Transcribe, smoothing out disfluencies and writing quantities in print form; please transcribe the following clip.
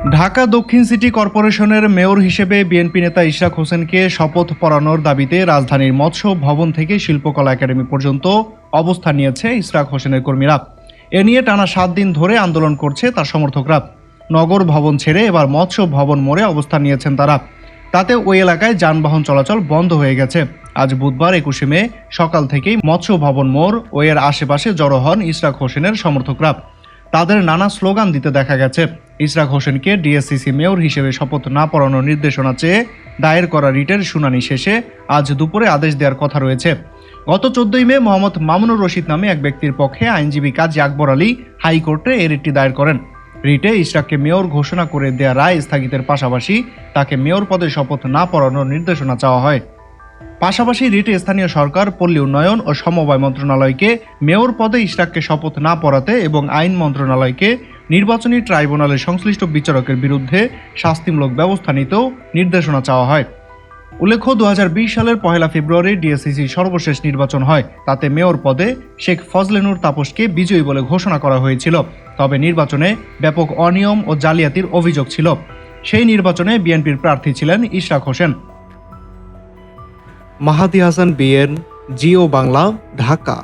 ঢাকা দক্ষিণ সিটি কর্পোরেশনের মেয়র হিসেবে বিএনপি নেতা ইশরাক হোসেনকে শপথ পড়ানোর দাবিতে রাজধানীর মৎস্য ভবন থেকে শিল্পকলা একাডেমি পর্যন্ত অবস্থান নিয়েছে ইশরাক হোসেনের কর্মীরা। এ নিয়ে টানা 7 দিন ধরে আন্দোলন করছে তার সমর্থকরা। নগর ভবন ছেড়ে এবার মৎস্য ভবন মোড়ে অবস্থান নিয়েছেন তারা। তাতে ওই এলাকায় যানবাহন চলাচল বন্ধ হয়ে গেছে। আজ বুধবার 21 মে সকাল থেকেই মৎস্য ভবন মোড় ও এর আশেপাশে জড়ো হন ইশরাক হোসেনের সমর্থকরা। তাদের নানা স্লোগান দিতে দেখা গেছে। ইশরাক হোসেনকে ডিএসসিসি মেয়র হিসেবে শপথ না পড়ানোর নির্দেশনা চেয়ে দায়ের করা রিটের শুনানি শেষে আজ দুপুরে আদেশ দেওয়ার কথা রয়েছে। গত 14 মে মোহাম্মদ মামুনুর রশিদ নামে এক ব্যক্তির পক্ষে আইনজীবী কাজী আকবর আলী হাইকোর্টে এই রিটটি দায়ের করেন। রিটে ইশরাককে মেয়র ঘোষণা করে দেয়া রায় স্থগিতের পাশাপাশি তাকে মেয়র পদে শপথ না পড়ানোর নির্দেশনা চাওয়া হয়। পাশাপাশি রিটে স্থানীয় সরকার, পল্লী উন্নয়ন ও সমবায় মন্ত্রণালয়কে মেয়র পদে ইশরাককে শপথ না পড়াতে এবং আইন মন্ত্রণালয়কে নির্বাচনী ট্রাইব্যুনালের সংশ্লিষ্ট বিচারকের বিরুদ্ধে শাস্তিমূলক ব্যবস্থা নিতেও নির্দেশনা চাওয়া হয়। উল্লেখ্য, 2020 সালের 1 ফেব্রুয়ারি ডিএসসিসি সর্বশেষ নির্বাচন হয়। তাতে মেয়র পদে শেখ ফজলে নূর তাপসকে বিজয়ী বলে ঘোষণা করা হয়েছিল। তবে নির্বাচনে ব্যাপক অনিয়ম ও জালিয়াতির অভিযোগ ছিল। সেই নির্বাচনে বিএনপির প্রার্থী ছিলেন ইশরাক হোসেন। মাহাদি হাসান, বিএন, জিও বাংলা, ঢাকা।